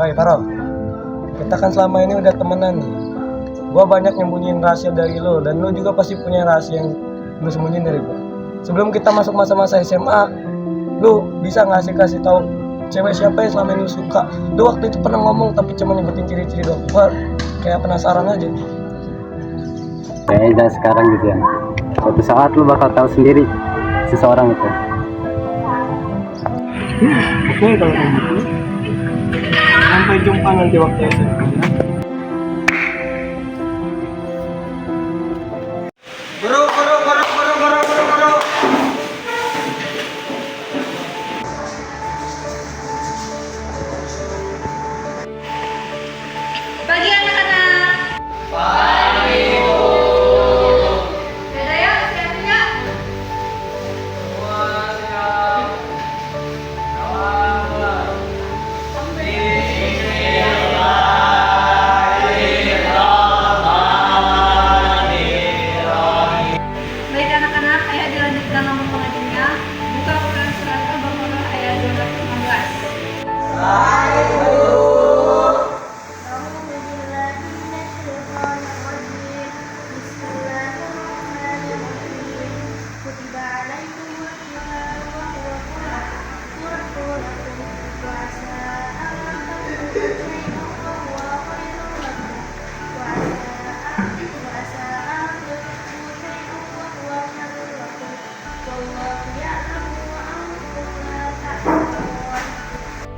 Oi Karol, kita kan selama ini udah temenan nih. Gua banyak nyembunyiin rahasia dari lo, dan lo juga pasti punya rahasia yang lo sembunyiin dari gua. Sebelum kita masuk masa-masa SMA, lo bisa nggak sih kasih tahu cewek siapa yang selama ini lo suka? Lo waktu itu pernah ngomong tapi cuma nyebutin ciri-ciri doang. Gua kayak penasaran aja. Kayaknya sekarang gitu ya. Suatu saat lu bakal tahu sendiri seseorang itu. Oke, kalau kayak gitu. Sampai jumpa nanti waktu SMA. Guru. Pagi anak-anak. Pagi, Bu. Yaudah yuk, siap-siap. Semua siap. Baik anak-anak, ayo dilanjutkan nomor pengajiannya. Buka Quran surat Al-Baqarah ayat 215.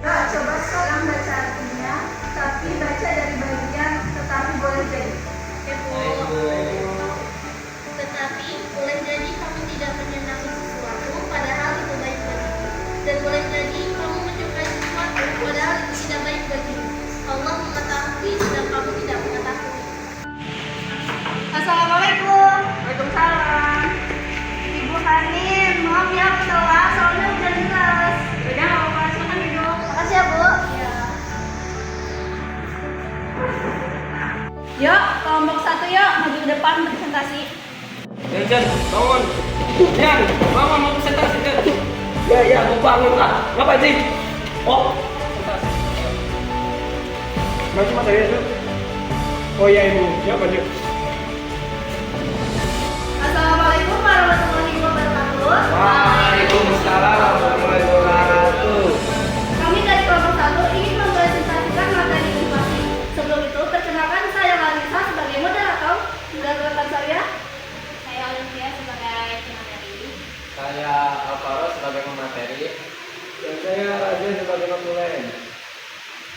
Nah, coba sekarang baca artinya, tapi baca dari bagian tetapi boleh jadi. Tetapi boleh jadi kamu tidak menyenangi sesuatu padahal itu baik bagimu, dan boleh jadi kamu menyukai sesuatu padahal itu tidak baik bagimu. Allah mengetahui sedang kamu tidak mengetahui. Assalamualaikum. Waalaikumsalam. Ibu Hanin, maaf ya aku telat, soalnya udah jelas. Udah, nggak apa-apa, silakan duduk. Makasih ya, Bu. Yuk, kelompok 1 yuk, maju ke depan presentasi. Jan, bangun. Jan, bangun mau presentasi, Jan. Ya, mau bangun lah. Ngapain sih? Oh, presentasi. Masih materi itu? Oh iya, Ibu. Ya, maju. Assalamualaikum warahmatullahi wabarakatuh. Waalaikumsalam warahmatullahi wabarakatuh. Kami dari kelompok 1 ingin mempresentasikan materi inovasi. Sebelum itu, perkenalkan saya Larissa sebagai moderator dan rekan saya. Saya Olivia sebagai pemateri. Saya Alvaro sebagai pemateri. Dan saya Raja sebagai konsulen.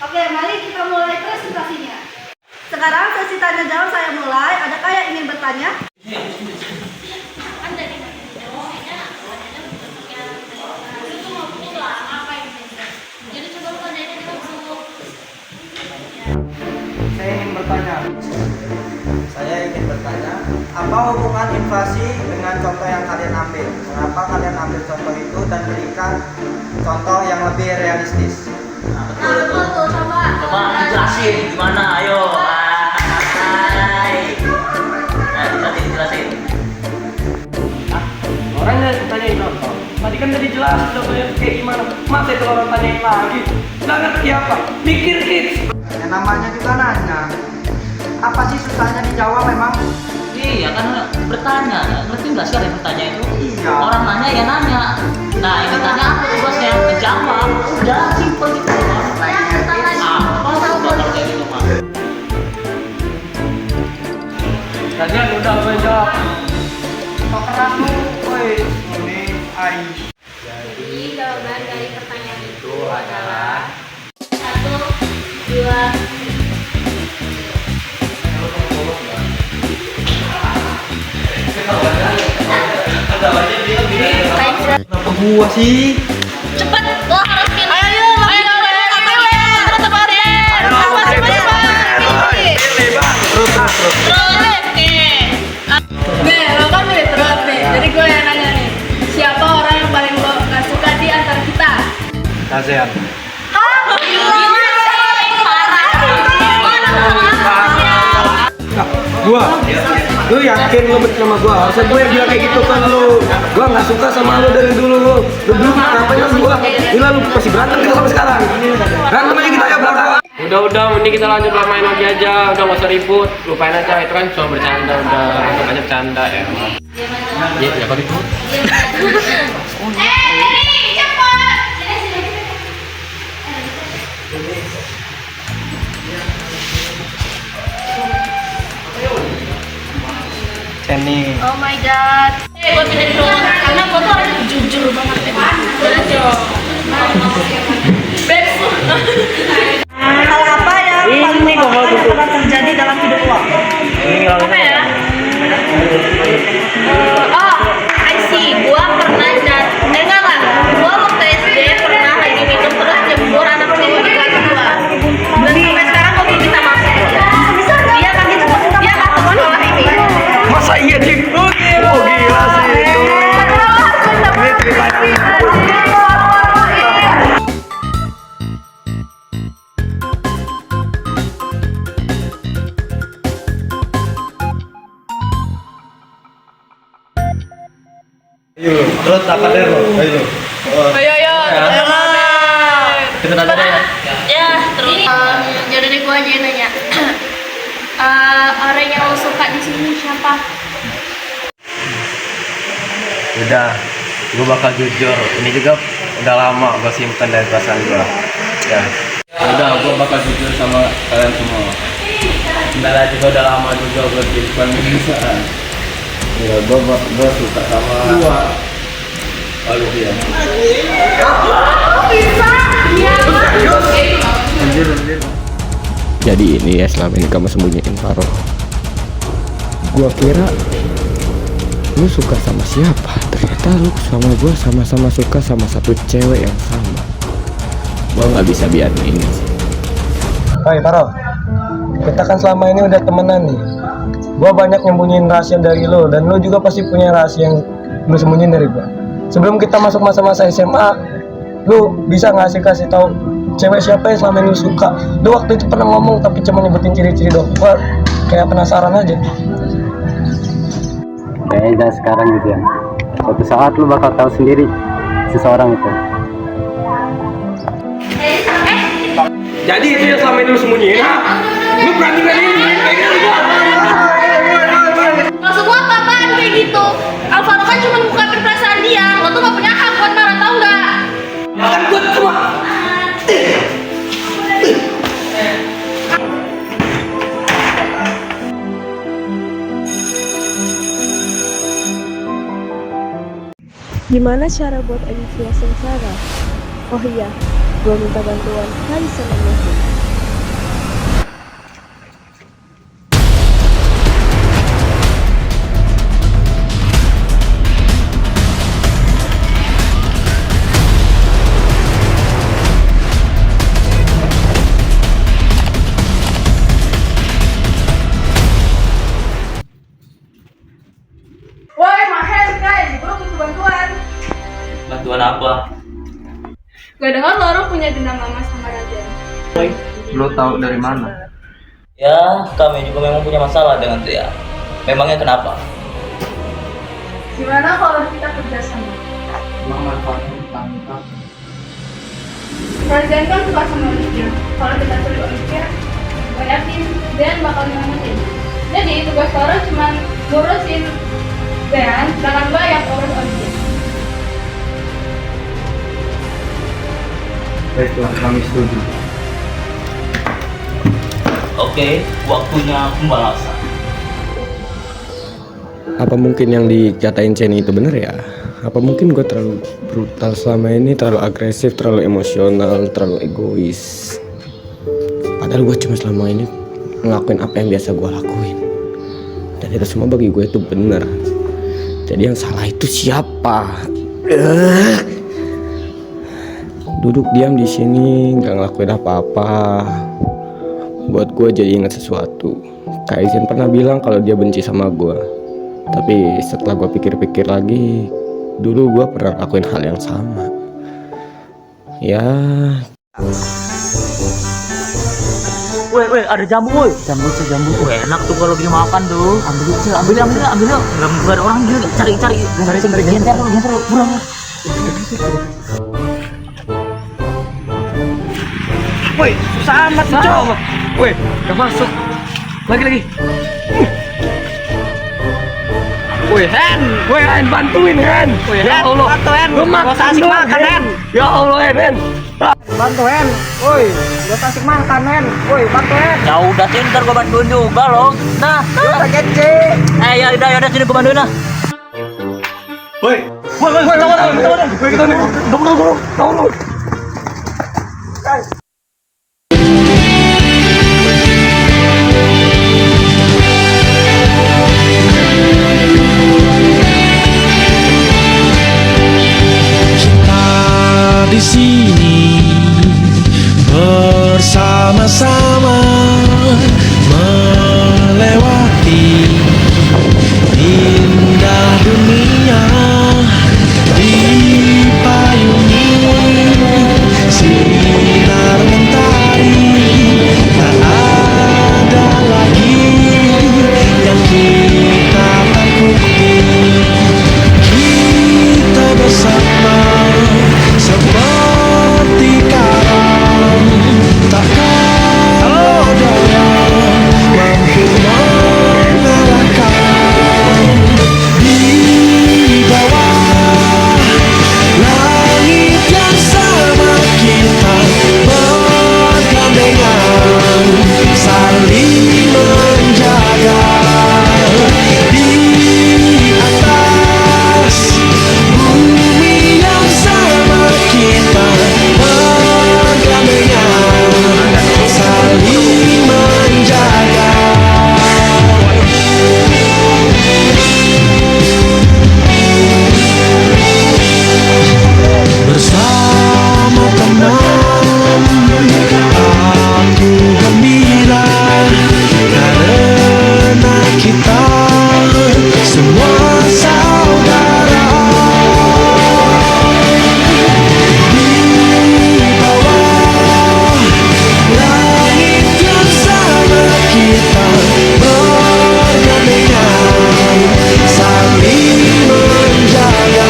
Oke, mari kita mulai presentasinya. Sekarang sesi tanya jawab saya mulai. Adakah yang ingin bertanya? Kan dari jawabannya itu mau punya apa ini? Jadi coba pertanyaannya kita masuk. Saya ingin bertanya, apa hubungan inflasi dengan contoh yang kalian ambil? Mengapa kalian ambil contoh itu dan berikan contoh yang lebih realistis? Betul tuh, coba. Coba dijelasin gimana, ayo. Hai. Nah, dijelasin. Orangnya tanyain contoh. Tadi kan tadi jelas contohnya kayak gimana. Masa itu orang tanyain lagi? Nggak ngerti apa? Mikir kids. Yang namanya juga nanya. Apa sih susahnya dijawab memang? Iya kan bertanya, ngerti nggak sih ada yang bertanya itu? Iya. Orang nanya ya nanya. Nah ini tanya apa tugasnya? Menjawab. Udah simpel gitu. Apa coba kalau kayak gitu mah? Kalian udah menjawab. Kok keras lu? Woi, ini ai. Jadi jawaban dari pertanyaan itu adalah 1, 2. Kenapa gua sih? Cepat, lo harus pilih. Ayo, Nih, lo kan milih terus nih. Jadi gue yang nanya nih. Siapa orang yang paling lo gak suka di antara kita? ASEAN. Lu yakin lu benci sama gua? Harusnya gua yang bilang kayak gitu kan lu. Gua nggak suka sama lu dari dulu lu. Lu dulu ngapain sama gua? Gila lu masih berantem gitu sampai sekarang. Berantem aja kita ya berantem. Udah, mending kita lanjut lah main lagi aja. Udah nggak usah ribut, lupain aja. Itu kan cuma bercanda, udah anggap aja bercanda ya. Ya kok ribut? Ceni. Oh my god. Gue pindah di rumah karena gue tuh orang yang jujur banget. Hal apa yang paling pernah terjadi dalam hidup lo? Apa ya? I see. Gua pernah gua waktu SD pernah lagi minum terus jemur anak cewek di kelas gua. Dan sampai sekarang gua belum bisa masuk. Dia masuk sekolah ini. Masa iya sih? Oh gila sih itu. Ini ceritanya. Ayo, terus apa deh lo? Ayo. Ayo. Kita tanya deh. Ya, terus jadi deh gua aja yang nanya. Orang yang lo suka di sini siapa? Udah, gue bakal jujur. Ini juga udah lama gue simpen dari perasaan gue. Ya. Udah, gue bakal jujur sama kalian semua. Sebenarnya juga udah lama juga gue simpen perasaan. Ya, gue suka sama lalu dia. Jadi ini ya selama ini kamu sembunyiin Faro. Gua kira lu suka sama siapa, ternyata lu sama gua sama-sama suka sama satu cewek yang sama. Gua nggak bisa biarin ini sih. Hai Faro, kita kan selama ini udah temenan nih. Gua banyak nyembunyiin rahasia dari lo, dan lo juga pasti punya rahasia yang lo sembunyiin dari gua. Sebelum kita masuk masa-masa SMA, lo bisa nggak sih kasih tahu cewek siapa yang selama ini lo suka? Lo waktu itu pernah ngomong tapi cuma nyebutin ciri-ciri doang. Gua kayak penasaran aja. Kayaknya sekarang gitu ya. Suatu saat lu bakal tahu sendiri seseorang itu. Jadi itu yang selama ini lo sembunyiin, ha? Lo berani-berani kayak gitu? Maksud lo apaan kayak gitu? Alvaro kan cuma ngungkapin perasaan dia. Lo tuh gak punya hak buat marah, tau gak? Kan gua cuma Gimana cara buat Olivia sengsara? Oh iya, gue minta bantuan Hai sama Messi. Woi, Mahen, guys, gue butuh bantuan. Bantuan apa? Gak dengar lo orang punya dendam lama sama Raden. Lo tahu dari mana? Ya, kami juga memang punya masalah dengan dia. Memangnya kenapa? Gimana kalau kita kerjasama? Raden kan suka sama Olivia. Kalau kita curi Olivia, gue yakin Dan bakal nyelamatin. Jadi tugas Toro cuma ngurusin Dan, sedangkan gue yang urus Olivia. Baiklah, kami setuju. Oke, waktunya pembalasan. Apa mungkin yang dikatain Ceni itu bener ya? Apa mungkin gue terlalu brutal selama ini, terlalu agresif, terlalu emosional, terlalu egois? Padahal gue cuma selama ini ngelakuin apa yang biasa gue lakuin, dan itu semua bagi gue itu bener. Jadi yang salah itu siapa? Duduk diam di sini nggak ngelakuin apa-apa, buat gue jadi ingat sesuatu. Kak Izin pernah bilang kalau dia benci sama gue, tapi setelah gue pikir-pikir lagi, dulu gue pernah lakuin hal yang sama. Ya. Weh, ada jambu, woi. Jambu. Enak tuh kalau lagi makan tuh. Ambil. Enggak ada orang juga. Cari. Genter lu, pulang. Woi, susah amat nih, Cok. Woi, gak masuk. Lagi. Woi, Hen, bantuin, Hen. Ya Allah, bantu, Hen. Lu makan asik makan, Hen. Ya Allah, Hen. Bantu Hen. Woi, gua asik makan Hen. Woi, bantu Hen. Ya udah sih, ntar gua bantuin juga loh. Nah, Udah kece. ya udah sini gua bantuin lah. Woi, tunggu. Di sini bersama-sama melewati indah dunia, dipayungi sinar mentari. Tak ada lagi yang kita takuti, kita bersama seperti karang, takkan ada yang mampu mengalahkan. Di bawah langit yang sama kita bergandengan, saling menjaga. Di atas bumi yang sama kita bergandengan, saling menjaga. Bersama teman aku gembira, karena kita semua saudara. Di bawah langit yang sama kita bergandengan, saling menjaga.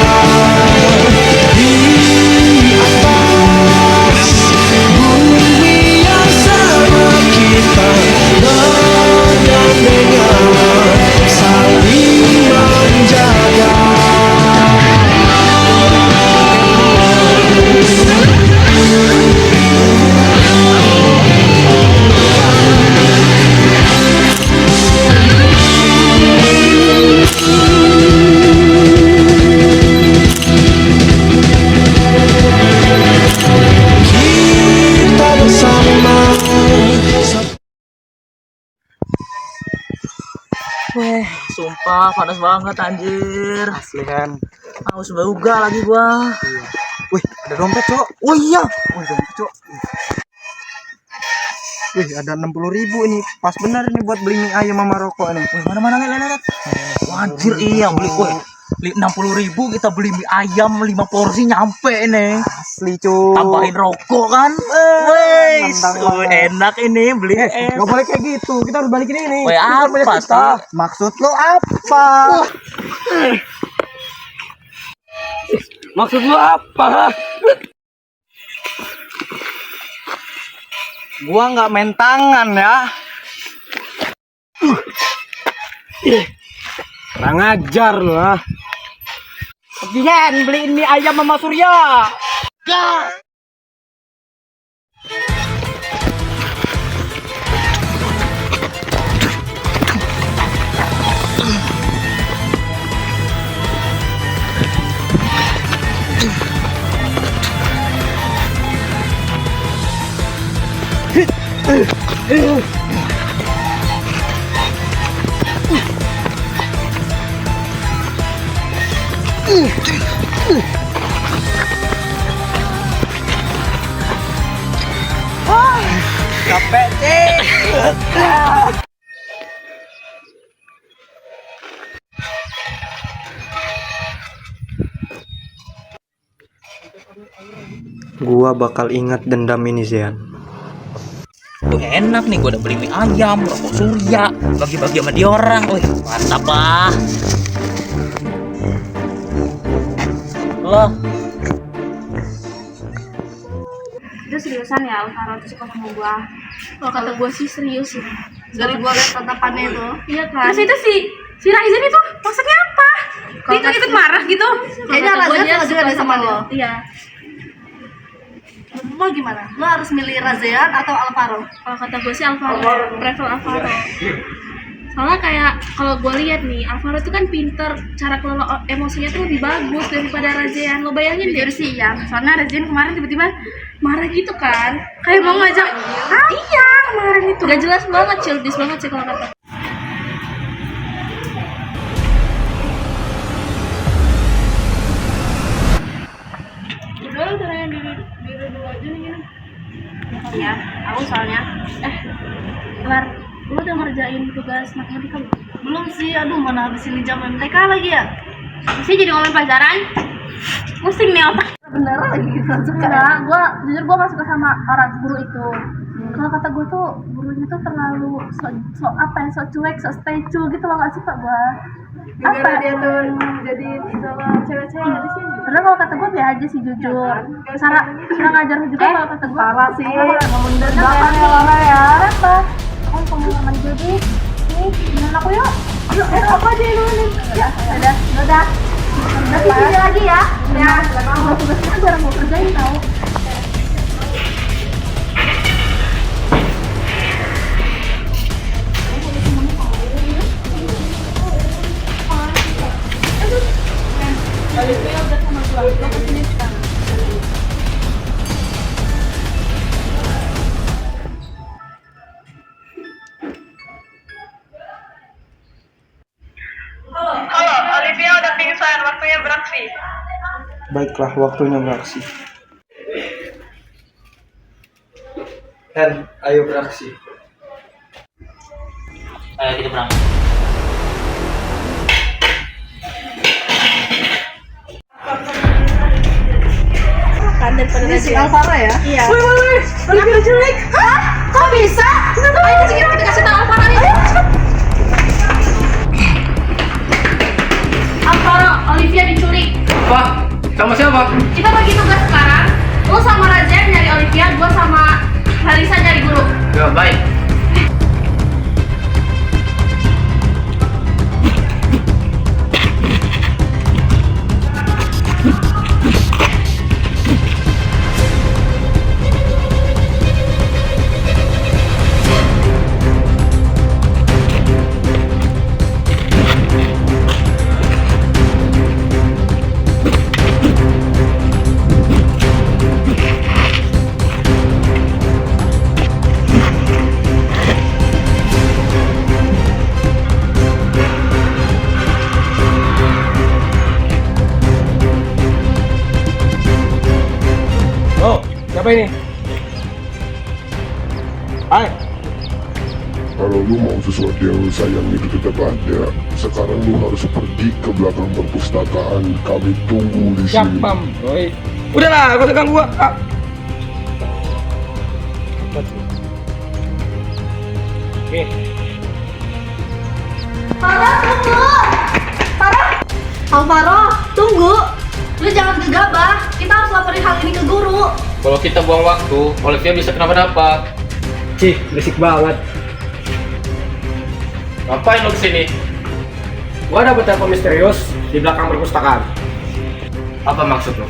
Di atas bumi yang sama kita bergandengan, saling menjaga. Kita bersama. Weh, sumpah panas banget anjir. Asli Hen. Haus juga lagi gua. Wih, ada dompet, Cok. Oh iya. Wih, dompet, Cok. Wih, ada 60.000 ini. Pas benar ini buat beli mie ayam sama rokok nih. Wih, mana lihat. Wah, anjir iya beli weh. 60.000 kita beli mie ayam 5 porsi nyampe nih. Asli, Cok. Tambahin rokok kan. Wih, enak ini beli. Gak boleh kayak gitu, kita harus balikin ini. Weh, apa sih? Maksud lo apa? Maksud lu apa? Gua nggak main tangan ya. Kurang ajar lu ah. Kemudian beliin mie ayam sama Surya. Capek sih. Gua bakal ingat dendam ini, Zian. Enak nih, gua udah beli mie ayam, rokok Surya, bagi-bagi sama dia orang. Wih, mantap ah. Loh. Itu seriusan ya Alvaro tuh suka sama gua. Kalau kata gua sih serius sih. Dari gua lihat tatapannya itu. Iya kan. Terus itu si Raizan itu maksudnya apa? Dia itu ikut marah gitu. Kayaknya Razian juga ada sama lo. Iya. Lo gimana? Lo harus milih Razian atau Alvaro? Kalau kata gue sih Alvaro, prefer Alvaro. Soalnya kayak kalau gue lihat nih, Alvaro tuh kan pinter, cara kelola emosinya tuh lebih bagus daripada Razian. Lo bayangin deh sih ya, soalnya Razian kemarin tiba-tiba marah gitu kan, kayak mau ngajak, iya kemarin itu. Gak jelas banget, childish banget sih kalau kata. Udah lo tanya diri dulu aja nih gini. Ya, aku soalnya. Lar, lu udah ngerjain tugas matematika belum? Belum sih, aduh mana habis ini jam MTK lagi ya. Masih jadi ngomongin pelajaran? Pusing nih otak. Bener lagi kita suka. Enggak, jujur gue gak suka sama orang guru itu. Kalau kata gue tuh, gurunya tuh terlalu so cuek, so stay cool gitu loh, gak suka gue. Apa? Dia tuh jadi idola cewek-cewek di sini. Padahal kalau kata gue biar aja sih jujur. Cara ngajar juga kalau kata gue. Parah sih, ngomongin dari belakang ya Lara ya. Apa? Oh, pengalaman jadi. Nih, temenin aku yuk. Yuk, aku aja yang nemenin. Ya, udah. Nanti sini lagi ya. Ya, tugas-tugasnya kan bareng gue kerjain tau. Olivia udah sama gue kesini sekarang. Halo, Olivia udah pingsan, waktunya beraksi. Baiklah, waktunya beraksi. Hen, ayo beraksi. Ayo kita berangkat. Kan daripada Ini si Alvaro ya? Iya. Wih, Olivia jelek. Hah? Kok bisa? Ayo kita kasih tahu Alvaro nih. Alvaro, Olivia diculik. Apa? Sama siapa? Kita bagi tugas sekarang. Lu sama Raja nyari Olivia, gua sama Larissa nyari guru. Ya, baik. Oh, siapa ini? Hai. Kalau lu mau sesuatu yang lu sayang itu tetap ada. Sekarang lu harus pergi ke belakang perpustakaan. Kami tunggu di Siap, sini. Pam. Oi. Udahlah, gak usah ganggu gua. Ah. Oke. Alvaro, tunggu. Lu jangan gegabah. Kita harus laporin hal ini ke guru. Kalau kita buang waktu, Olivia bisa kenapa-napa. Cih, berisik banget. Ngapain lo kesini? Gua dapet telepon misterius di belakang perpustakaan. Apa maksud lo?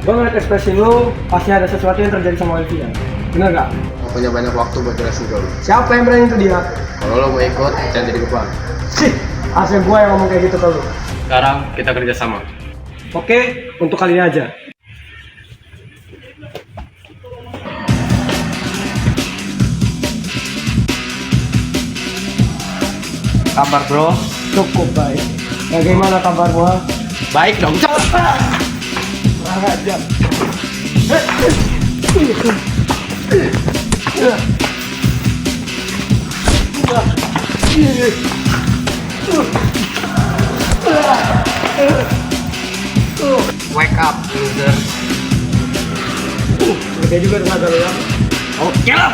Gua ngeliat ekspresi lu, pasti ada sesuatu yang terjadi sama Olivia. Bener gak? Gak punya banyak waktu buat jelasin ke lo. Siapa yang berani itu dia? Kalau lo mau ikut, jangan jadi depan. Cih, asal gua yang ngomong kayak gitu ke lu. Sekarang kita kerja sama. Oke, untuk kali ini aja. Kabar bro? Cukup baik. Bagaimana kabar gua? Baik dong. Kurang ajar. Wake up, loser. Gede juga tenaga lu ya. Oke lah.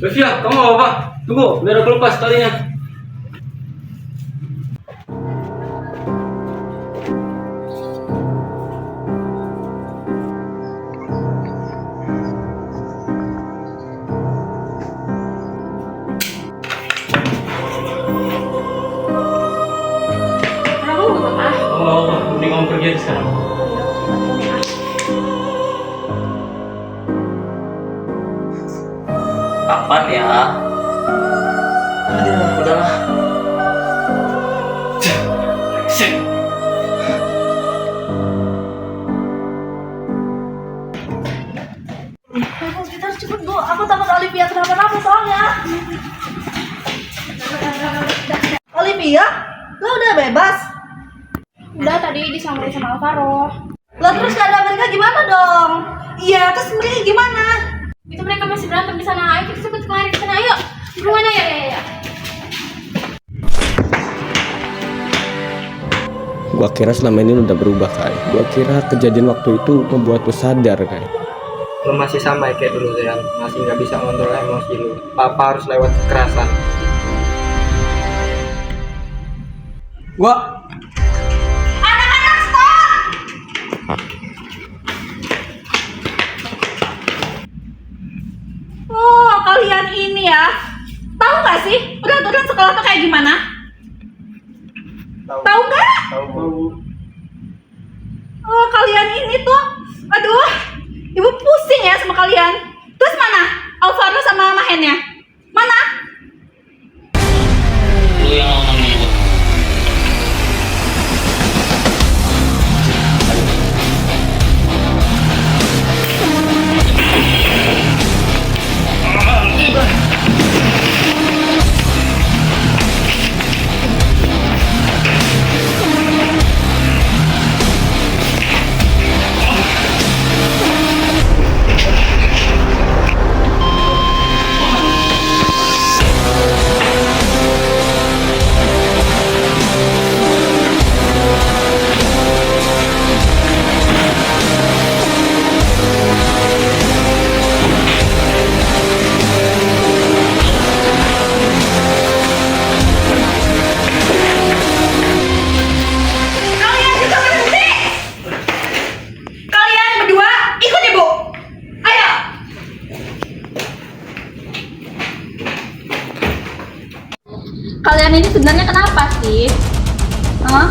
Livia, kamu mau apa? Tunggu, biar aku lepas talinya. Mending kamu pergi aja sekarang. Kapan ya? Aduh, udahlah. Kita harus cepet Bu, aku takut Olivia kenapa-napa soalnya. Olivia, lo udah bebas? Udah tadi disamperin sama Alvaro. Lah terus keadaan mereka gimana dong? Iya, terus mereka gimana? Itu mereka masih berantem di sana. Ayo kita cepet kemari ke sana. Ayo. Rumahnya ya. Gua kira selama ini lu udah berubah, Kai. Gua kira kejadian waktu itu membuat lu sadar, Kai. Lo masih sama kayak dulu sayang, masih nggak bisa ngontrol emosi lo. Papa harus lewat kekerasan. Gua Anak-anak stop! Oh, kalian ini ya. Tahu nggak sih peraturan sekolah tuh kayak gimana? Tahu nggak? Oh, kalian ini tuh, aduh, ibu pusing ya sama kalian. Terus mana Alvaro sama Mahennya? Mana? Lu yang ngomong itu. Kalian juga berhenti. Kalian berdua ikut ibu. Ayo. Kalian ini sebenarnya kenapa sih? Hah?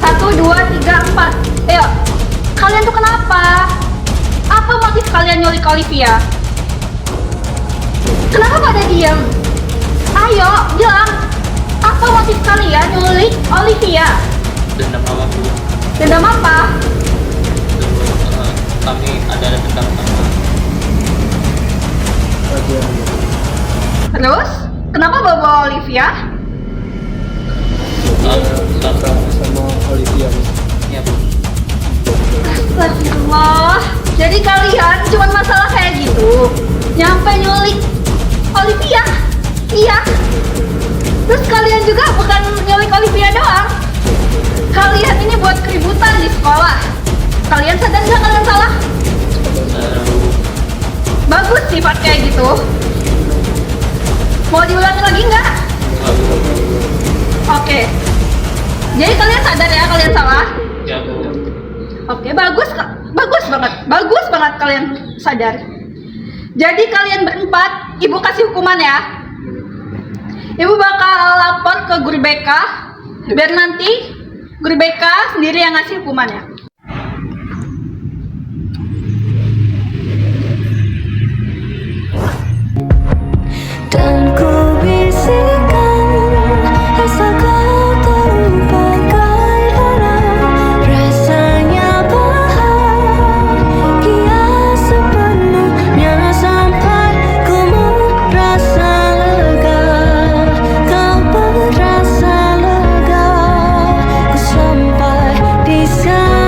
1, 2, 3, 4. Ayo. Kalian tuh kenapa? Apa motif kalian nyulik Olivia? Kenapa pada diam? Ayo, bilang. Apa motif kalian nyulik Olivia? Dendam sama Bu. Dendam apa? Kami ada dendam sama. Terus? Kenapa bawa Olivia? sama Olivia. Iya Bu. Astagfirullah. Jadi kalian cuma masalah kayak gitu nyampe nyulik Olivia? Iya. Terus kalian juga bukan nyulik Olivia doang. Kalian ini buat keributan di sekolah. Kalian sadar nggak kalian salah? Bagus sifat kayak gitu. Mau diulangi lagi nggak? Oke. Jadi kalian sadar ya kalian salah? Ya Bu. Oke, bagus banget kalian sadar. Jadi kalian berempat, ibu kasih hukuman ya. Ibu bakal lapor ke guru BK, biar nanti guru BK sendiri yang ngasih hukumannya. Dan ku bisikan asal kau tahu bagaimana rasanya bahagia sepenuhnya sampai ku merasa lega. Kau merasa lega, ku sampai di sana.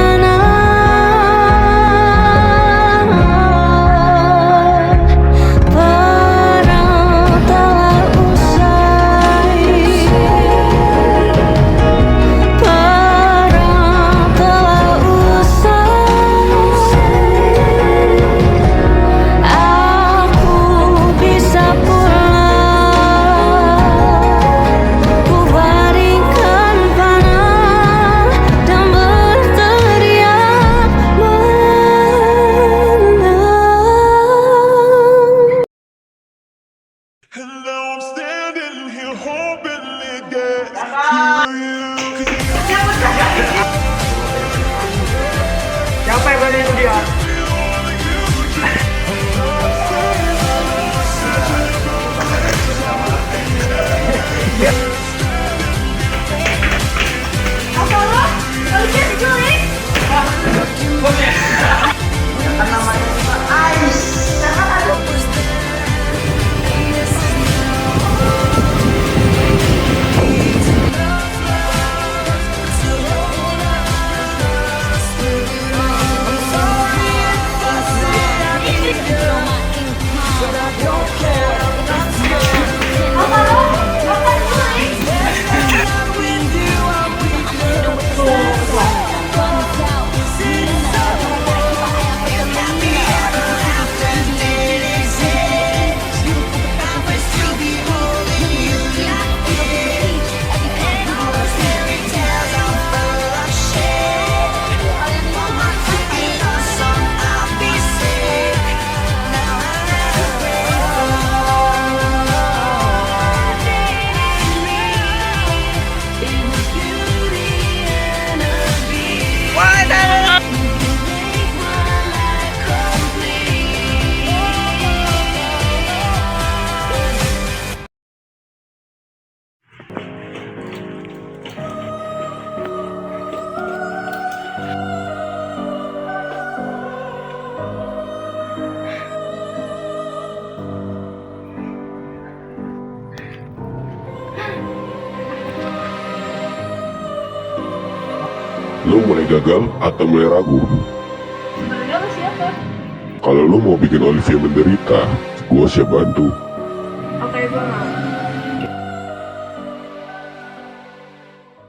Siapa yang berani itu dia? Lo mulai gagal atau mulai ragu? Sebenarnya lo siapa? Kalau lo mau bikin Olivia menderita, gue siap bantu. Oke, gue mau.